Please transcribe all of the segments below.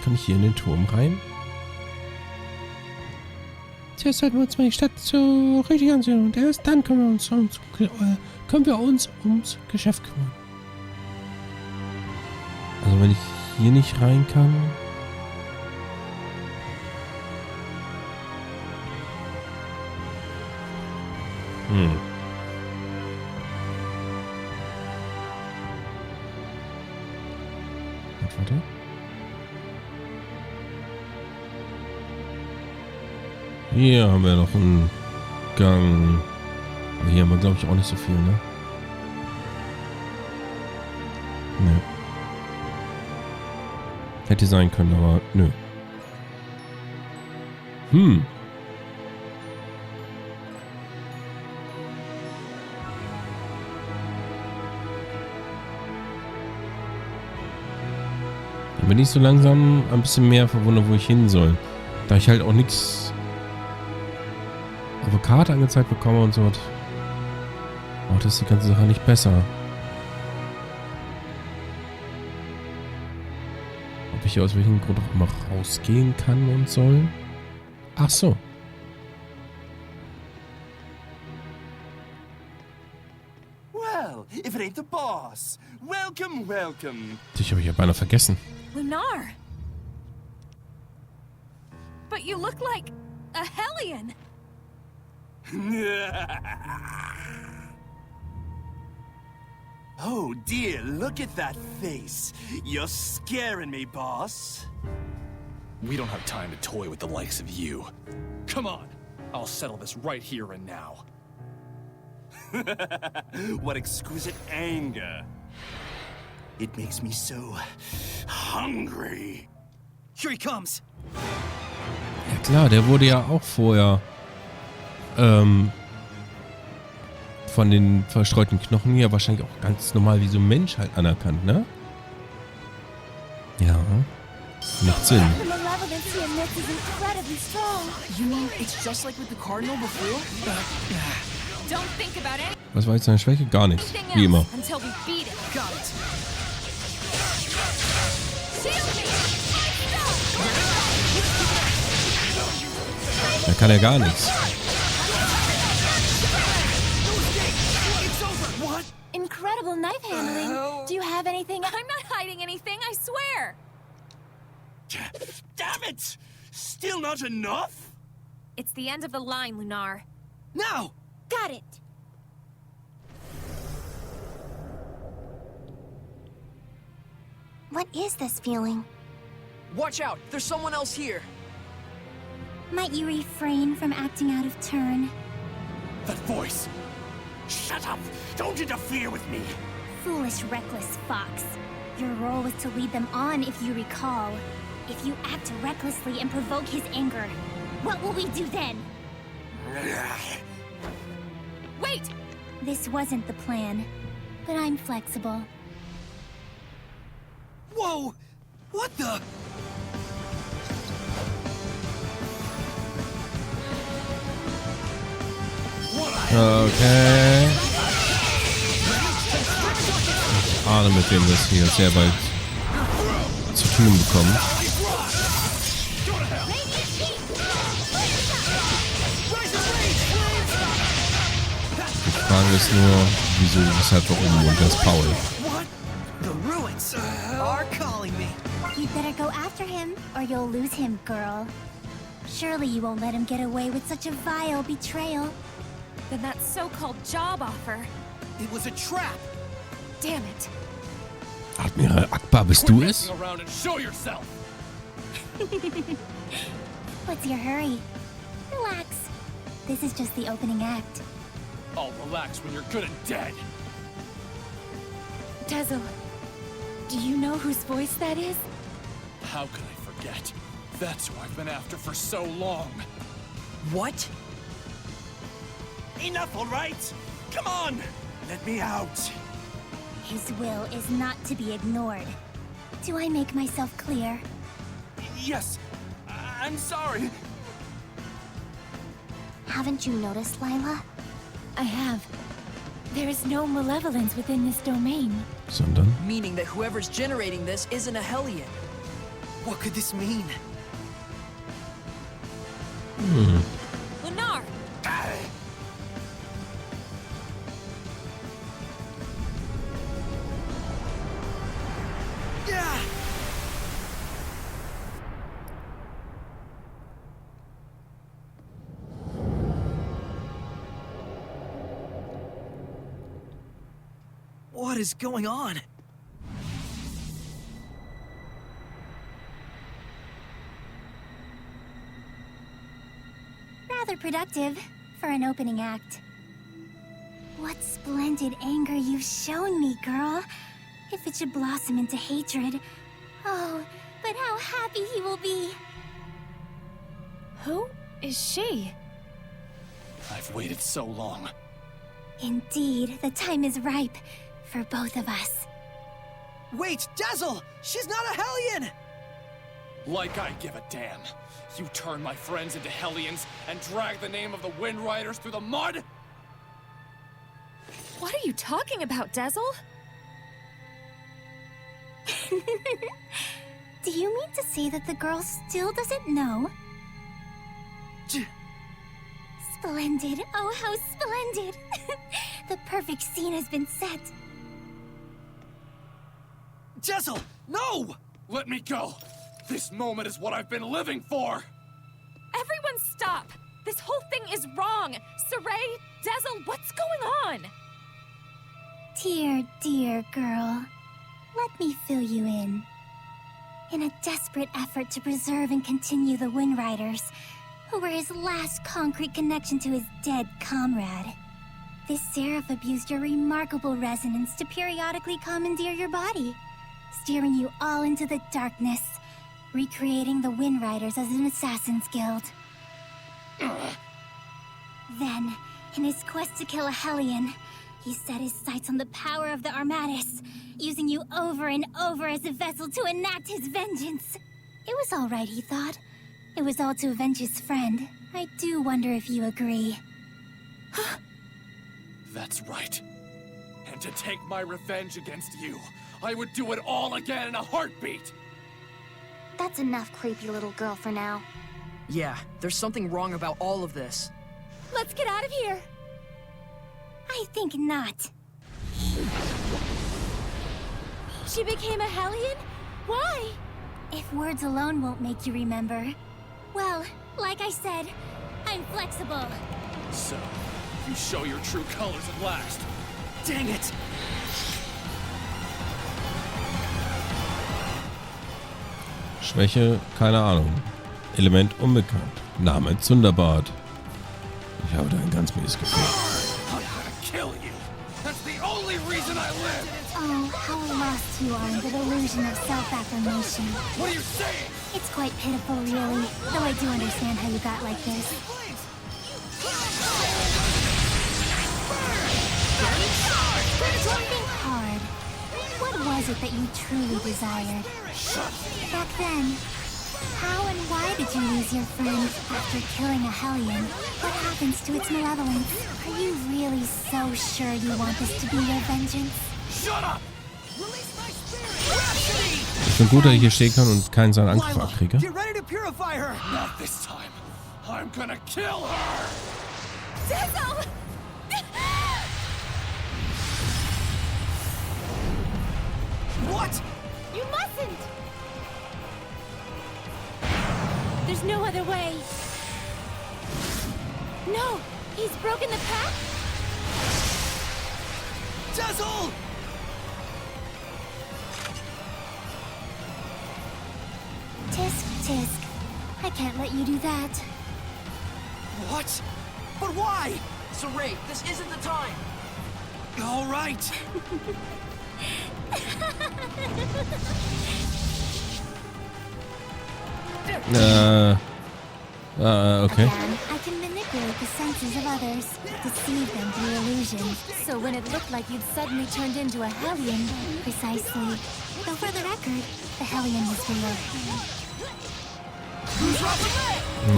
Kann ich hier in den Turm rein? Zuerst sollten wir uns mal die Stadt so richtig ansehen und erst dann können wir uns ums Geschäft kümmern. Also wenn ich hier nicht rein kann... Warte. Hier haben wir noch einen Gang. Aber hier haben wir, glaube ich, auch nicht so viel, ne? Ne. Hätte sein können, aber nö. Dann bin ich so langsam ein bisschen mehr verwundert, wo ich hin soll. Da ich halt auch nichts auf der Karte angezeigt bekomme und so. Macht das die ganze Sache nicht besser. Ob ich hier aus welchem Grund auch immer rausgehen kann und soll? Ach so. Well, if it ain't the boss. Welcome, welcome. Dich habe ich ja beinahe vergessen. Lunar. But you look like a hellion. Oh dear, look at that face. You're scaring me, boss. We don't have time to toy with the likes of you. Come on, I'll settle this right here and now. What exquisite anger. It makes me so hungry. Here he comes. Ja klar, der wurde ja auch vorher von den verstreuten Knochen hier wahrscheinlich auch ganz normal wie so ein Mensch halt anerkannt, ne? Ja. Macht Sinn. The malevolence he emits is incredibly strong. You mean it's just like with the cardinal before? Don't think about anything Was war jetzt seine Schwäche? Gar nichts. Wie immer. else until we beat it. Got it. Shield me! Da kann er gar nichts. Incredible knife handling. Do you have anything? I'm not hiding anything, I swear. Damn it! Still not enough? It's the end of the line, Lunar. Now! Got it. What is this feeling? Watch out! There's someone else here! Might you refrain from acting out of turn? That voice! Shut up! Don't interfere with me! Foolish, reckless fox. Your role was to lead them on, if you recall. If you act recklessly and provoke his anger, what will we do then? Wait! This wasn't the plan, but I'm flexible. Whoa! What the? Okay. Ich ahne, mit wem das hier sehr bald zu tun bekommen. Die Frage ist nur, wieso, weshalb, warum und das Paul. What? The ruins are calling me. You'd better go after him, or you'll lose him, girl. Surely you won't let him get away with such a vile betrayal. Then that so-called job offer. It was a trap. Damn it. Admiral Akbar, bist du es? Messing around and show yourself. What's your hurry? Relax. This is just the opening act. I'll relax when you're good and dead. Tezel, do you know whose voice that is? How could I forget? That's who I've been after for so long. What? Enough, all right? Come on! Let me out! His will is not to be ignored. Do I make myself clear? Yes, I'm sorry. Haven't you noticed, Lila? I have. There is no malevolence within this domain. Sondern? Meaning that whoever's generating this isn't a hellion. What could this mean? Lunar! Yeah! What is going on? Rather productive for an opening act. What splendid anger you've shown me, girl. If it should blossom into hatred. Oh, but how happy he will be. Who is she? I've waited so long. Indeed, the time is ripe for both of us. Wait, Dazzle! She's not a Hellion! Like I give a damn. You turn my friends into Hellions and drag the name of the Wind Riders through the mud? What are you talking about, Dazzle? Do you mean to say that the girl still doesn't know? Splendid. Oh, how splendid. The perfect scene has been set. Dazzle, no! Let me go! This moment is what I've been living for! Everyone stop! This whole thing is wrong! Saray, Dazzle, what's going on? Dear, dear girl. Let me fill you in. In a desperate effort to preserve and continue the Wind Riders, who were his last concrete connection to his dead comrade, this seraph abused your remarkable resonance to periodically commandeer your body, steering you all into the darkness, recreating the Wind Riders as an assassin's guild. Then, in his quest to kill a Hellion, he set his sights on the power of the Armatis, using you over and over as a vessel to enact his vengeance. It was all right, he thought. It was all to avenge his friend. I do wonder if you agree. That's right. And to take my revenge against you, I would do it all again in a heartbeat! That's enough, creepy little girl, for now. Yeah, there's something wrong about all of this. Let's get out of here! I think not. She became a Hellion? Why? If words alone won't make you remember, well, like I said, I'm flexible. So, you show your true colors at last. Dang it! Schwäche, keine Ahnung. Element unbekannt. Name Zunderbart. Ich habe da ein ganz mieses Gefühl. I'm gonna kill you! That's the only reason I live! Oh, how lost you are in the delusion of self-affirmation. What are you saying? It's quite pitiful, really, though I do understand how you got like this. Think hard. What was it that you truly desired? Back then, how and why did you lose your friend after killing a Hellion? What happens to its malevolence? Are you really so sure you want this to be your vengeance? Shut up! Schon gut, dass ich hier stehen kann und keinen seinen Angriff abkriege. Get ready to purify her! Not this time. I'm gonna kill her! Dazzle! What? You mustn't! There's no other way. No! He's broken the pact? Dazzle! Tisk, tisk. I can't let you do that. What? But why? Saray, this isn't the time! All right. Okay. Again, I can manipulate the senses of others, deceive them through illusion. So when it looked like you'd suddenly turned into a Hellion, Precisely. Though for the record, the Hellion was real.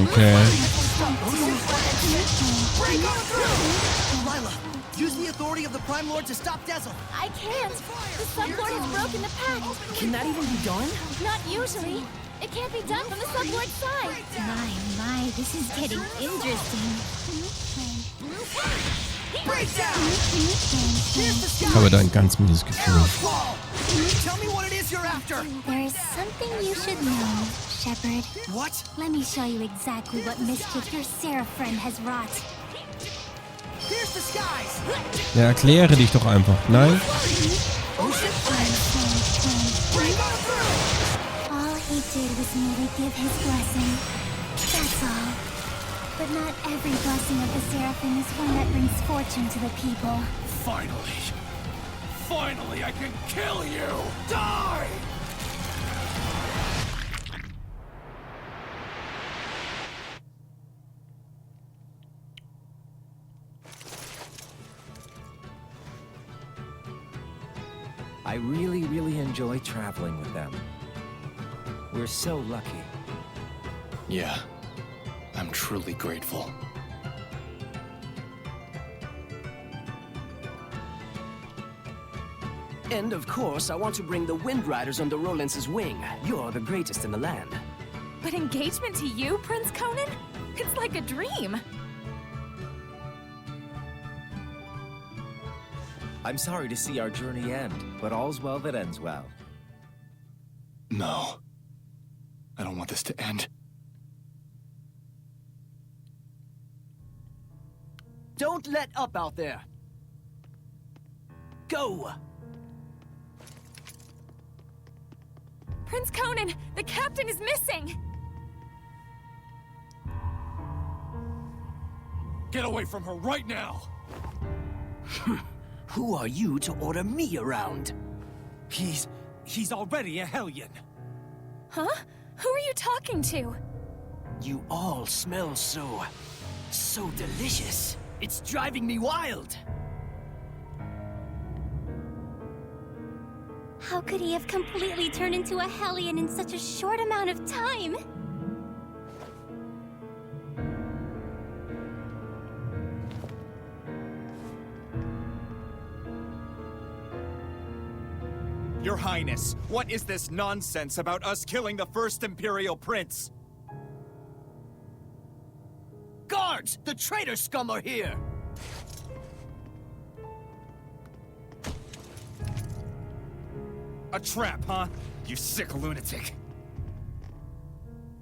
Okay. Lila, use the authority of the Prime Lord to stop Dazzle. I can't! The Sun Lord has broken the pact! Can that even be done? Not usually. It can't be done from the subboard side. My, this is getting interesting. Ich habe da ein ganz mieses Gefühl. Tell me what it is you're after. There is something you should know, Shepard. What? Let me show you exactly what mischief your Seraph friend has wrought. Here's the skies. Ja, erkläre dich doch einfach. Nein? All he did was merely give his blessing. That's all. But not every blessing of the Seraphim is one that brings fortune to the people. Finally! Finally, I can kill you! Die! I really enjoy traveling with them. We're so lucky. Yeah, I'm truly grateful. And of course, I want to bring the Wind Riders under Rollins' wing. You're the greatest in the land. But engagement to you, Prince Conan? It's like a dream. I'm sorry to see our journey end, but all's well that ends well. No. I don't want this to end. Don't let up out there. Go! Prince Conan, the captain is missing! Get away from her right now! Who are you to order me around? He's already a Hellion. Huh? Who are you talking to? You all smell so delicious. It's driving me wild. How could he have completely turned into a Hellion in such a short amount of time? Your Highness, what is this nonsense about us killing the first Imperial Prince? Guards! The traitor scum are here! A trap, huh? You sick lunatic.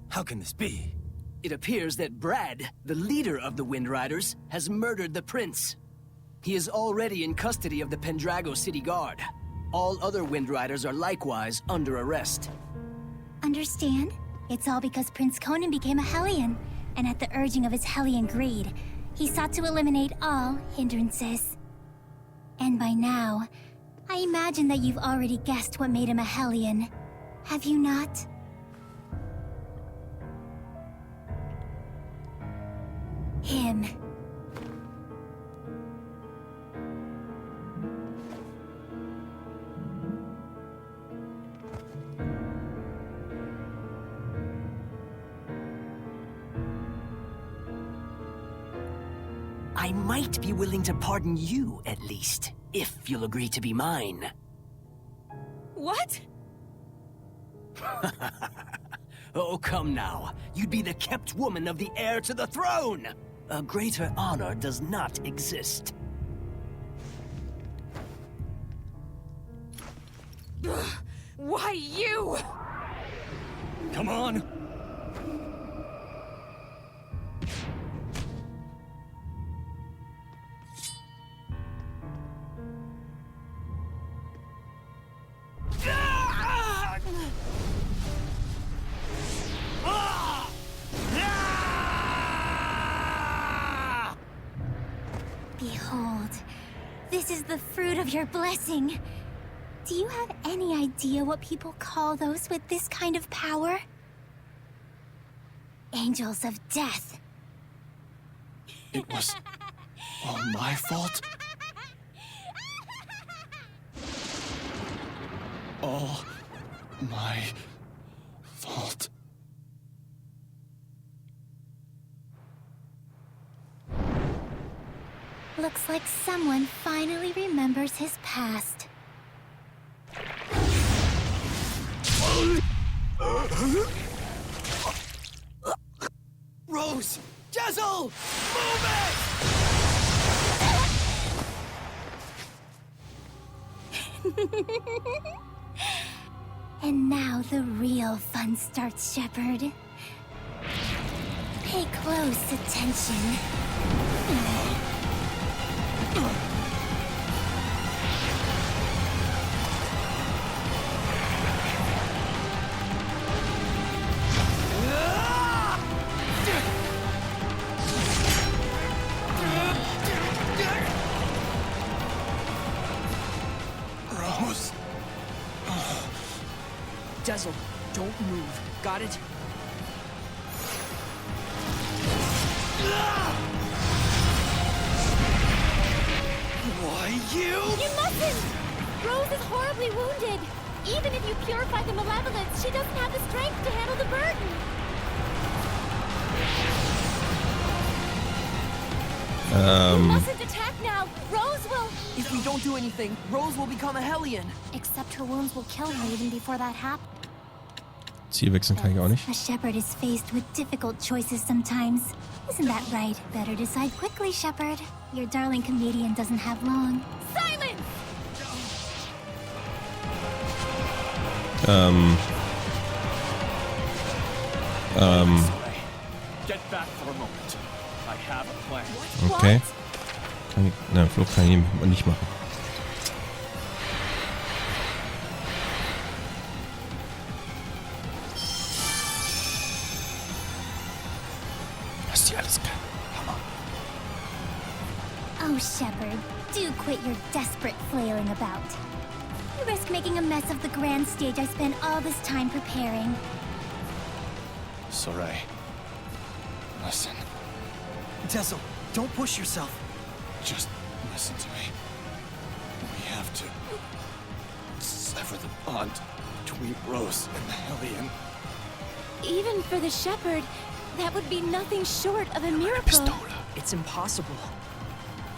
How can this be? It appears that Brad, the leader of the Wind Riders, has murdered the prince. He is already in custody of the Pendrago City Guard. All other Wind Riders are likewise under arrest. Understand? It's all because Prince Conan became a Hellion, and at the urging of his Hellion greed, he sought to eliminate all hindrances. And by now, I imagine that you've already guessed what made him a Hellion. Have you not? Him. I might be willing to pardon you, at least, if you'll agree to be mine. What? Oh, come now. You'd be the kept woman of the heir to the throne! A greater honor does not exist. Why you? Come on! Behold, this is the fruit of your blessing. Do you have any idea what people call those with this kind of power? Angels of death. It was all my fault? All my fault. Looks like someone finally remembers his past. Dazzle! Move it! And now the real fun starts, Shepard. Pay close attention. Rose. Dazzle, don't move. Got it? Why, you? You mustn't! Rose is horribly wounded. Even if you purify the malevolence, she doesn't have the strength to handle the burden. You mustn't attack now. Rose will... If we don't do anything, Rose will become a Hellion. Except her wounds will kill her even before that happens. Ziel wechseln kann ich auch nicht. A shepherd is faced with difficult choices sometimes. Isn't that right? Better decide quickly, Shepard. Your darling comedian doesn't have long. Silence! Get back for a moment. I have a plan. Okay. Kann ich, nein, Flucht kann ich nicht machen. Was die alles kann. Hammer. Oh, Shepard, do quit your desperate flailing about. You risk making a mess of the grand stage I spent all this time preparing. Soray. Listen. Dazzle, don't push yourself. Just listen to me. We have to sever the bond between Rose and the Hellion. Even for the shepherd, that would be nothing short of a miracle. It's impossible.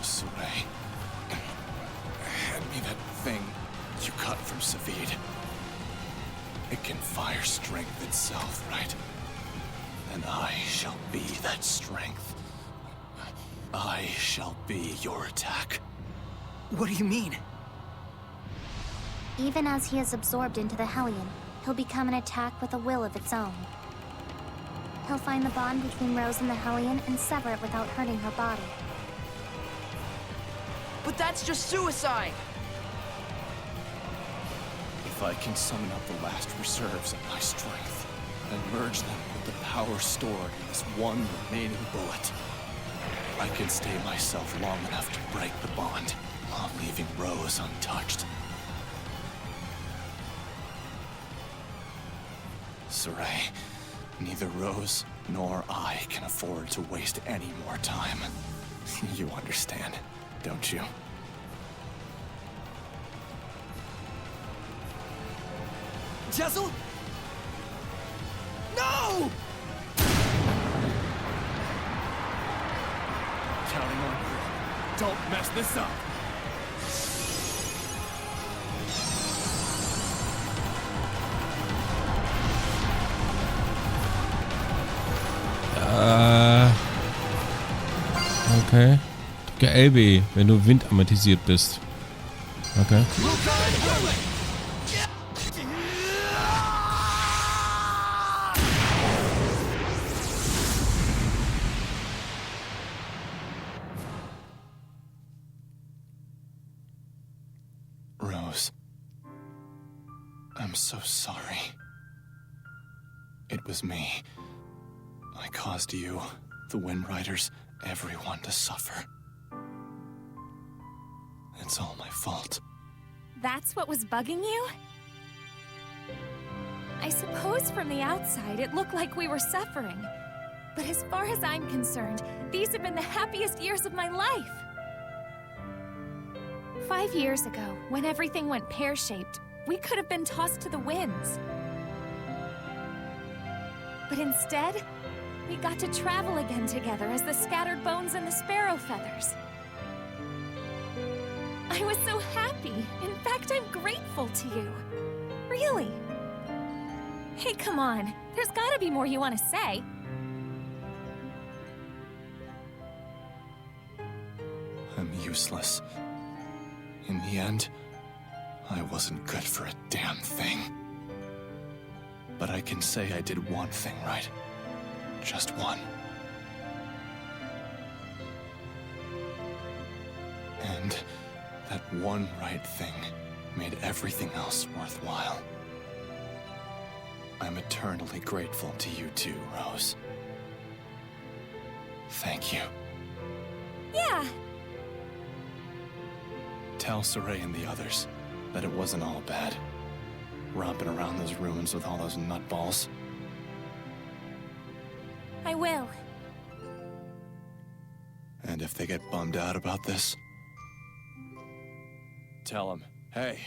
Soray. Hand me that thing you got from Savid. It can fire strength itself, right? And I shall be that strength. I shall be your attack. What do you mean? Even as he is absorbed into the Hellion, he'll become an attack with a will of its own. He'll find the bond between Rose and the Hellion and sever it without hurting her body. But that's just suicide! If I can summon up the last reserves of my strength, and merge them with the power stored in this one remaining bullet, I can stay myself long enough to break the bond, while leaving Rose untouched. Soray, neither Rose nor I can afford to waste any more time. You understand, don't you? Dazzle? No! Counting on you. Don't mess this up. Okay. Drücke LB, wenn du windamatisiert bist. Okay. Rose, I'm so sorry. It was me. I caused you, the Wind Riders, everyone to suffer. It's all my fault. That's what was bugging you? I suppose from the outside it looked like we were suffering. But as far as I'm concerned, these have been the happiest years of my life. 5 years ago, when everything went pear-shaped, we could have been tossed to the winds. But instead, we got to travel again together as the scattered bones and the sparrow feathers. I was so happy. In fact, I'm grateful to you. Really. Hey, come on. There's gotta be more you want to say. useless. In the end, I wasn't good for a damn thing. But I can say I did one thing right. Just one. And that one right thing made everything else worthwhile. I'm eternally grateful to you too, Rose. Thank you. Yeah. Tell Saray and the others that it wasn't all bad. Romping around those ruins with all those nutballs. I will. And if they get bummed out about this, tell them, hey,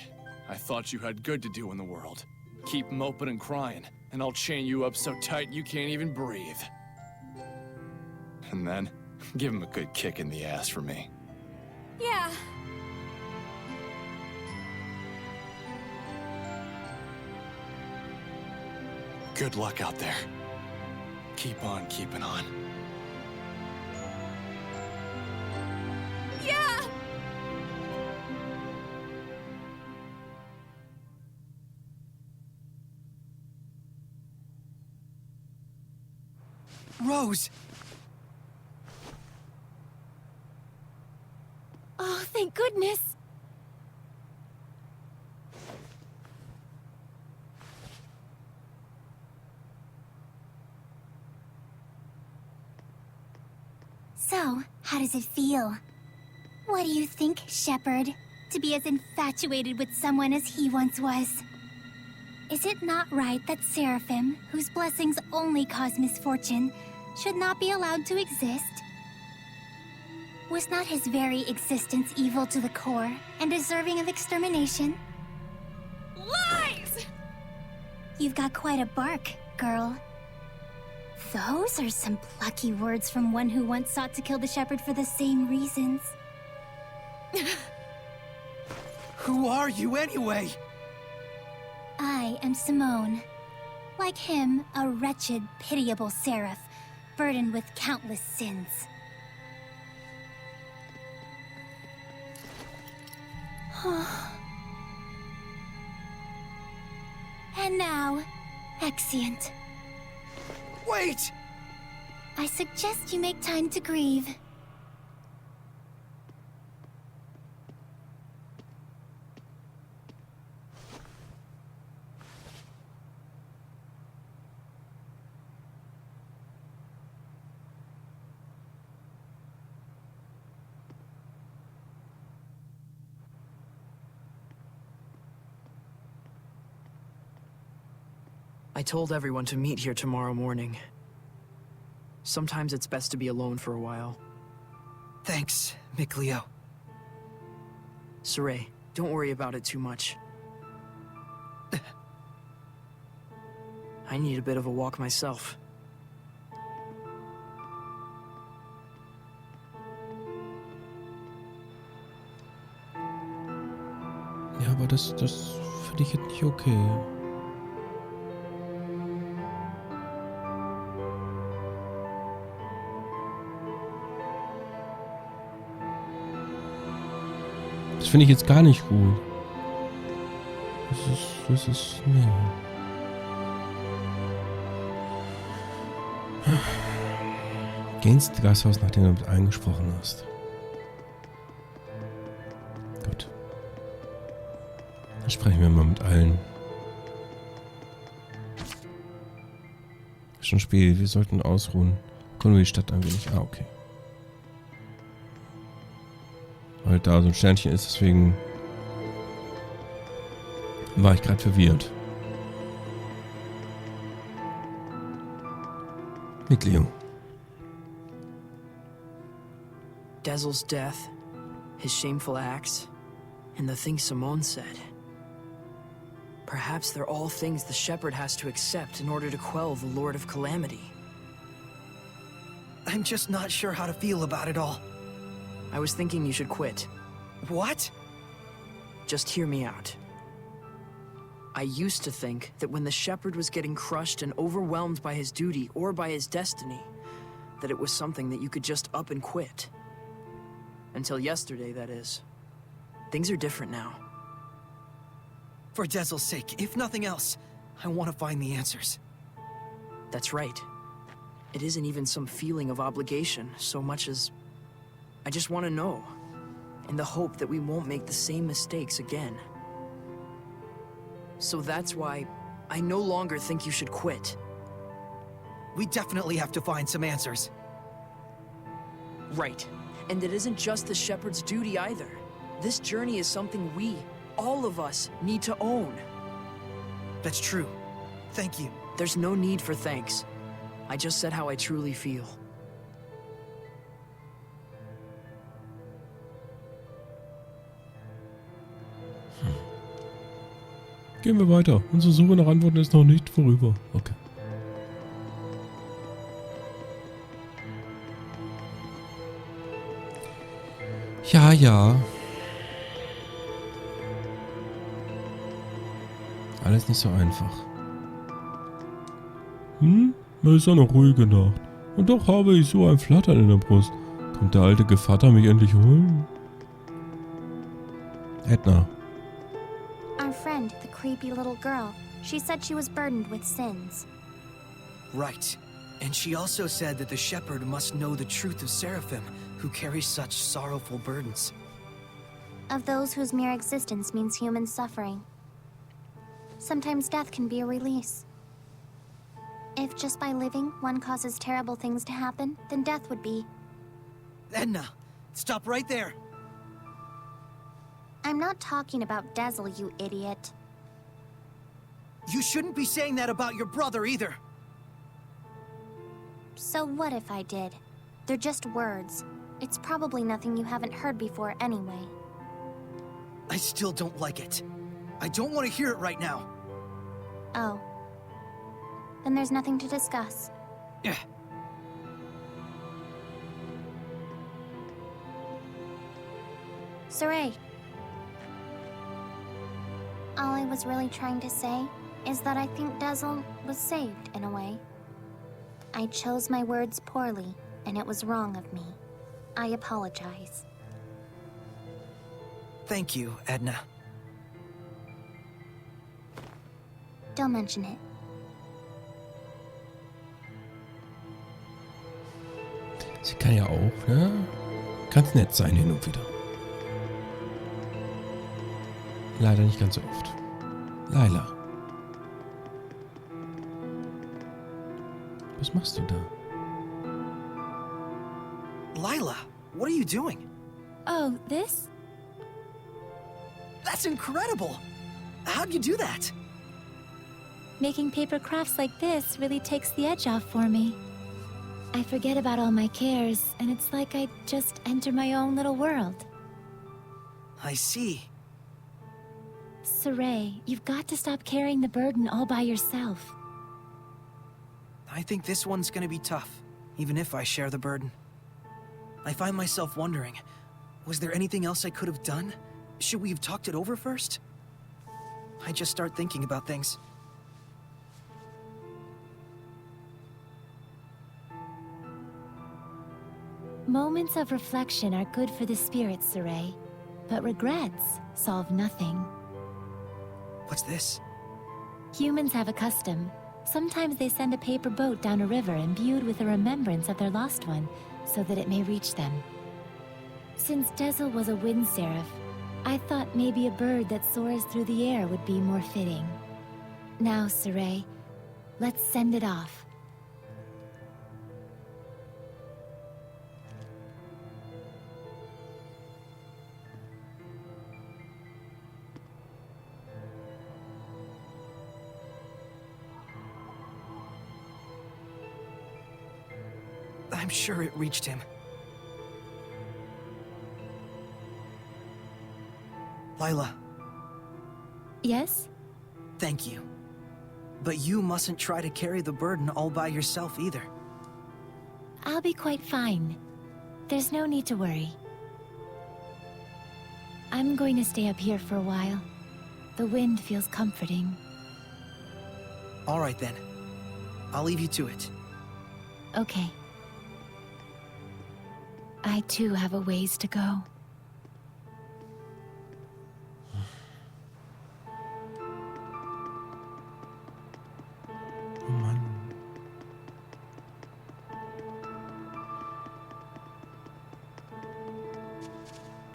I thought you had good to do in the world. Keep moping and crying, and I'll chain you up so tight you can't even breathe. And then, give him a good kick in the ass for me. Yeah. Good luck out there. Keep on keeping on. Yeah! Rose! Oh, thank goodness. So, how does it feel? What do you think, Shepherd? To be as infatuated with someone as he once was? Is it not right that Seraphim, whose blessings only cause misfortune, should not be allowed to exist? Was not his very existence evil to the core and deserving of extermination? Lies! You've got quite a bark, girl. Those are some plucky words from one who once sought to kill the shepherd for the same reasons. Who are you anyway? I am Simone. Like him, a wretched, pitiable seraph, burdened with countless sins. And now, Exeunt. Wait! I suggest you make time to grieve. I told everyone to meet here tomorrow morning. Sometimes it's best to be alone for a while. Thanks, Mikleo. Saray, don't worry about it too much. I need a bit of a walk myself. Ja, aber das finde ich jetzt nicht okay. Das finde ich jetzt gar nicht gut. Das ist, nee. Geh ins Gasthaus, nachdem du mit allen gesprochen hast. Gut. Dann sprechen wir mal mit allen. Schon spät, wir sollten ausruhen. Können wir die Stadt ein wenig... Ah, okay. Weil da so ein Sternchen ist, deswegen war ich gerade verwirrt. Mikleo. Dazzle's death, his shameful acts, and the things Simone said. Perhaps they're all things the shepherd has to accept in order to quell the Lord of Calamity. I'm just not sure how to feel about it all. I was thinking you should quit. What? Just hear me out. I used to think that when the shepherd was getting crushed and overwhelmed by his duty or by his destiny, that it was something that you could just up and quit. Until yesterday, that is. Things are different now. For Dezel's sake, if nothing else, I want to find the answers. That's right. It isn't even some feeling of obligation so much as I just want to know, in the hope that we won't make the same mistakes again. So that's why I no longer think you should quit. We definitely have to find some answers. Right. And it isn't just the shepherd's duty either. This journey is something we, all of us, need to own. That's true. Thank you. There's no need for thanks. I just said how I truly feel. Gehen wir weiter. Unsere Suche nach Antworten ist noch nicht vorüber. Okay. Ja, ja. Alles nicht so einfach. Es ist eine ruhige Nacht. Und doch habe ich so ein Flattern in der Brust. Kommt der alte Gevatter mich endlich holen? Edna. Our friend, the creepy little girl, she said she was burdened with sins. Right. And she also said that the shepherd must know the truth of Seraphim, who carry such sorrowful burdens. Of those whose mere existence means human suffering. Sometimes death can be a release. If just by living one causes terrible things to happen, then death would be. Edna, stop right there. I'm not talking about Dezel, you idiot. You shouldn't be saying that about your brother either. So what if I did? They're just words. It's probably nothing you haven't heard before anyway. I still don't like it. I don't want to hear it right now. Oh. Then there's nothing to discuss. Yeah. Saray. All I was really trying to say is that I think Dezel was saved in a way. I chose my words poorly, and it was wrong of me. I apologize. Thank you, Edna. Don't mention it. Sie kann ja auch, ne? Ganz nett sein hin und wieder. Leider nicht ganz so oft. Laila. Was machst du da? Lila, what are you doing? Oh, this? That's incredible! How'd you do that? Making paper crafts like this really takes the edge off for me. I forget about all my cares, and it's like I just enter my own little world. I see. Saray, you've got to stop carrying the burden all by yourself. I think this one's gonna be tough, even if I share the burden. I find myself wondering, was there anything else I could have done? Should we have talked it over first? I just start thinking about things. Moments of reflection are good for the spirit, Saray, but regrets solve nothing. What's this? Humans have a custom. Sometimes they send a paper boat down a river imbued with a remembrance of their lost one, so that it may reach them. Since Dezel was a wind seraph, I thought maybe a bird that soars through the air would be more fitting. Now, Saray, let's send it off. I'm sure it reached him. Lila. Yes? Thank you. But you mustn't try to carry the burden all by yourself either. I'll be quite fine. There's no need to worry. I'm going to stay up here for a while. The wind feels comforting. All right then. I'll leave you to it. Okay. I too have a ways to go. Oh Mann.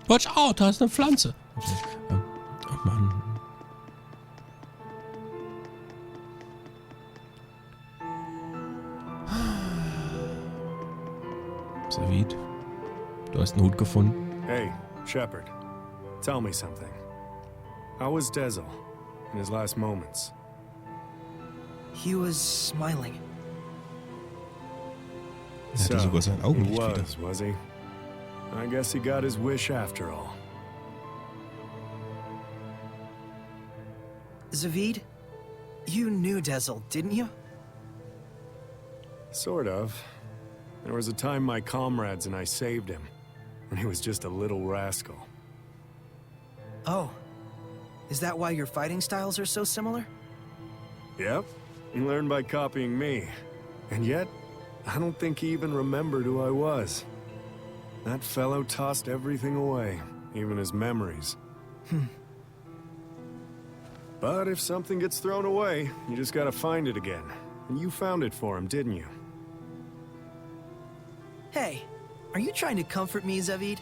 Watch out, da ist eine Pflanze. Okay. Oh Mann. Savid, du hast einen Hut gefunden. Hey, Shepard. Tell me something. How was Dezel in his last moments? He was smiling. Er hatte sogar sein he Augenlicht wieder. was he? I guess he got his wish after all. Zavid, you knew Dezel, didn't you? Sort of. There was a time my comrades and I saved him, when he was just a little rascal. Oh. Is that why your fighting styles are so similar? Yep. He learned by copying me. And yet, I don't think he even remembered who I was. That fellow tossed everything away, even his memories. But if something gets thrown away, you just gotta find it again. And you found it for him, didn't you? Hey, are you trying to comfort me, Zavid?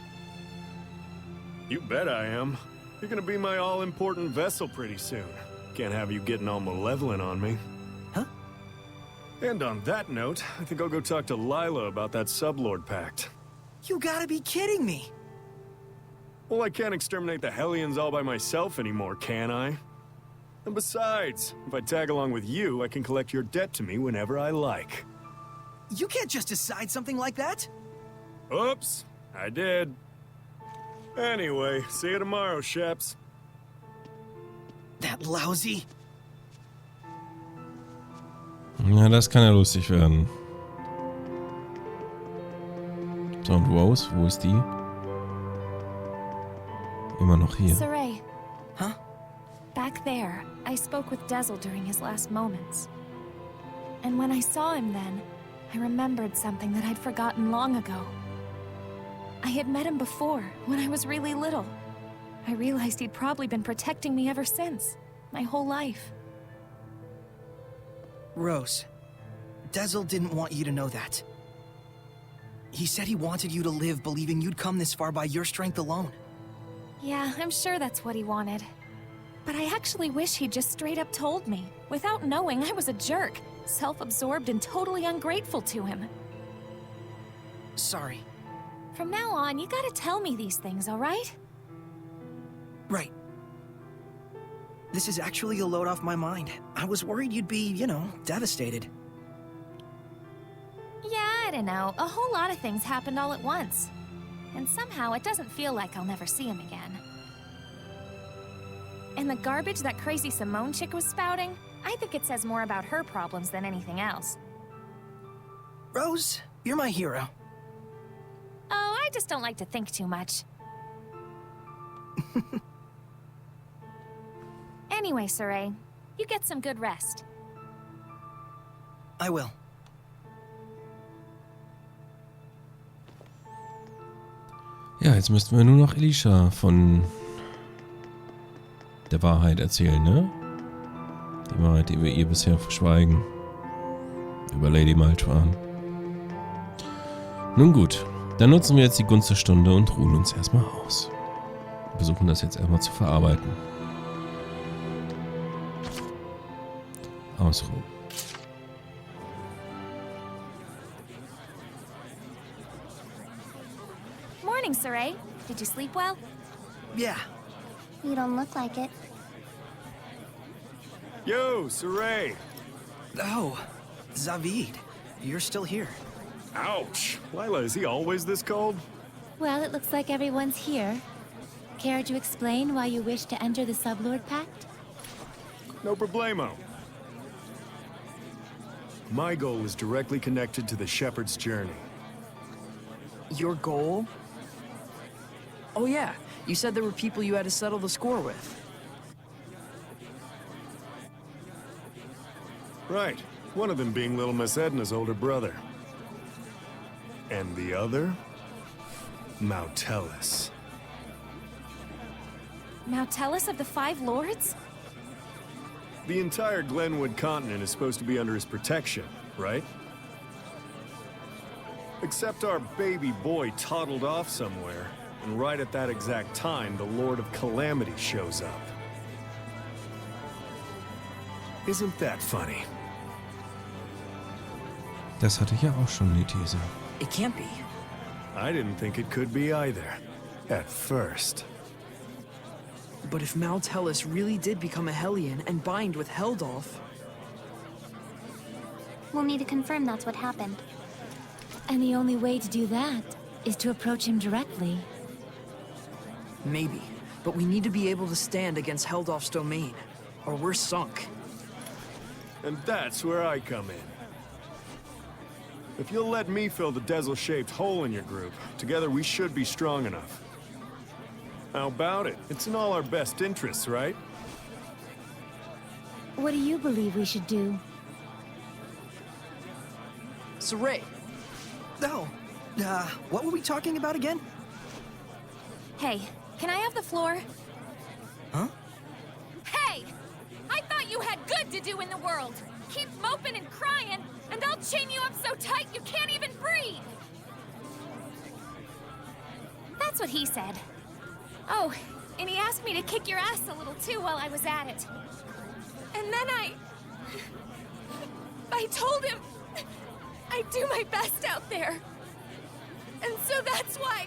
You bet I am. You're gonna be my all-important vessel pretty soon. Can't have you getting all malevolent on me. Huh? And on that note, I think I'll go talk to Lila about that Sublord Pact. You gotta be kidding me! Well, I can't exterminate the Hellions all by myself anymore, can I? And besides, if I tag along with you, I can collect your debt to me whenever I like. You can't just decide something like that! Oops, I did. Anyway, see you tomorrow, Sheps. That lousy... Ja, das kann ja lustig werden. So, und Rose, wo ist die? Immer noch hier. Saray. Huh? Back there, I spoke with Dezel during his last moments. And when I saw him then, I remembered something that I'd forgotten long ago. I had met him before, when I was really little. I realized he'd probably been protecting me ever since, my whole life. Rose, Dezel didn't want you to know that. He said he wanted you to live believing you'd come this far by your strength alone. Yeah, I'm sure that's what he wanted. But I actually wish he'd just straight up told me, without knowing I was a jerk, self-absorbed and totally ungrateful to him. Sorry. From now on, you gotta tell me these things, alright? Right. This is actually a load off my mind. I was worried you'd be, you know, devastated. Yeah, I don't know. A whole lot of things happened all at once. And somehow it doesn't feel like I'll never see him again. And the garbage that crazy Simone chick was spouting, I think it says more about her problems than anything else. Rose, you're my hero. Oh, I just don't like to think too much. Anyway, Saray, you get some good rest. I will. Ja, jetzt müssten wir nur noch Elisha von der Wahrheit erzählen, ne? Die Wahrheit, die wir ihr bisher verschweigen. Über Lady Maltran. Nun gut, dann nutzen wir jetzt die Gunst der Stunde und ruhen uns erstmal aus. Wir versuchen das jetzt erstmal zu verarbeiten. Ausruhen. Morning, Saray. Did you sleep well? Yeah. You don't look like it. Yo, Saray! Oh, Zavid, you're still here. Ouch! Lila, is he always this cold? Well, it looks like everyone's here. Care to explain why you wish to enter the Sublord Pact? No problemo. My goal is directly connected to the Shepherd's journey. Your goal? Oh yeah, you said there were people you had to settle the score with. Right. One of them being little Miss Edna's older brother. And the other? Mautellus. Mautellus of the Five Lords? The entire Glenwood continent is supposed to be under his protection, right? Except our baby boy toddled off somewhere, and right at that exact time, the Lord of Calamity shows up. Isn't that funny? Das hatte ich ja auch schon, die These. It can't be. I didn't think it could be either. At first. But if Mautellus really did become a Hellion and bind with Heldolf... We'll need to confirm that's what happened. And the only way to do that is to approach him directly. Maybe. But we need to be able to stand against Heldolf's domain, or we're sunk. And that's where I come in. If you'll let me fill the Dezel-shaped hole in your group, together we should be strong enough. How about it? It's in all our best interests, right? What do you believe we should do? Saray. No. What were we talking about again? Hey, can I have the floor? Huh? Hey! I thought you had good to do in the world! Keep moping and crying, and I'll chain you up so tight you can't even breathe! That's what he said. Oh, and he asked me to kick your ass a little too while I was at it. And then I told him I'd do my best out there. And so that's why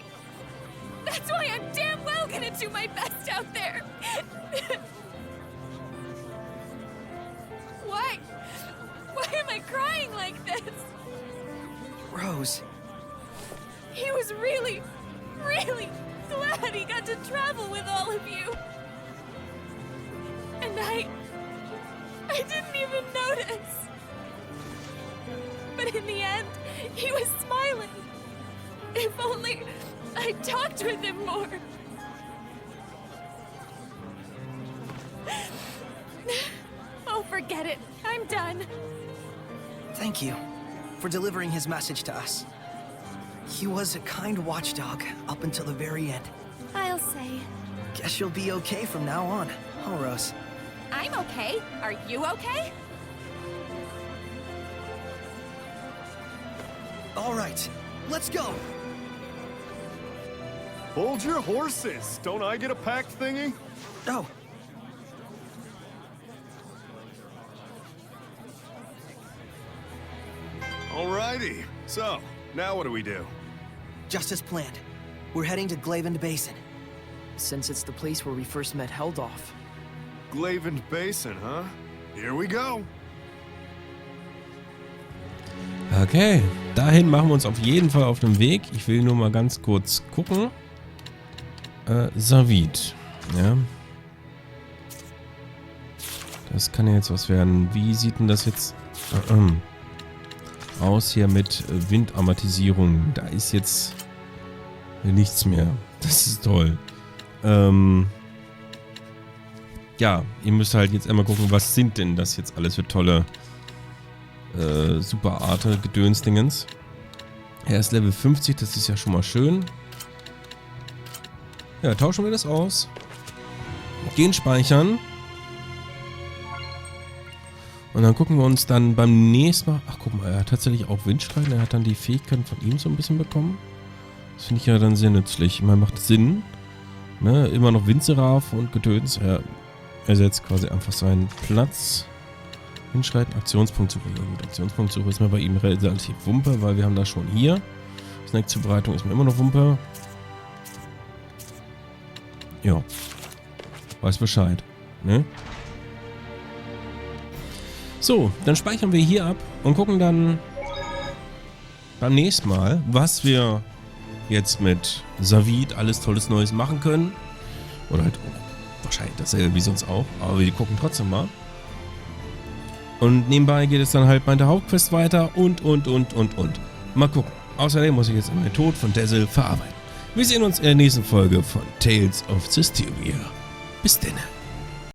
I'm damn well gonna do my best out there. Why am I crying like this? Rose. He was really glad he got to travel with all of you. And I didn't even notice. But in the end, he was smiling. If only I talked with him more. Oh, forget it. I'm done. Thank you for delivering his message to us. He was a kind watchdog up until the very end. I'll say. Guess you'll be okay from now on, huh, Rose? I'm okay. Are you okay? All right, let's go. Hold your horses! Don't I get a pack thingy? Oh. Alrighty. So, now what do we do? Just as planned. We're heading to Glavend Basin. Since it's the place where we first met Heldolf. Glavend Basin, huh? Here we go. Okay, dahin machen wir uns auf jeden Fall auf den Weg. Ich will nur mal ganz kurz gucken. Savid. Ja. Das kann ja jetzt was werden. Wie sieht denn das jetzt aus hier mit Windamortisierung? Da ist jetzt nichts mehr. Das ist toll. Ja, ihr müsst halt jetzt einmal gucken, was sind denn das jetzt alles für tolle Superarte Gedönsdingens. Er ist Level 50, das ist ja schon mal schön. Ja, tauschen wir das aus. Gehen speichern. Und dann gucken wir uns dann beim nächsten Mal... Ach, guck mal, er hat tatsächlich auch Windstrahlen. Er hat dann die Fähigkeiten von ihm so ein bisschen bekommen. Das finde ich ja dann sehr nützlich. Ich meine, macht Sinn. Ne? Immer noch Windseraph und Gedöns. Er ersetzt quasi einfach seinen Platz. Hinschreiten, Aktionspunktsuche. Ja gut, Aktionspunktsuche ist mir bei ihm relativ Wumpe, weil wir haben das schon hier. Snackzubereitung ist mir immer noch Wumpe. Ja. Weiß Bescheid. Ne? So, dann speichern wir hier ab und gucken dann beim nächsten Mal, was wir jetzt mit Savid alles Tolles Neues machen können. Oder halt auch wahrscheinlich dasselbe wie sonst auch, aber wir gucken trotzdem mal. Und nebenbei geht es dann halt bei der Hauptquest weiter und. Mal gucken. Außerdem muss ich jetzt immer den Tod von Dezel verarbeiten. Wir sehen uns in der nächsten Folge von Tales of ZESTIRIA. Bis denn.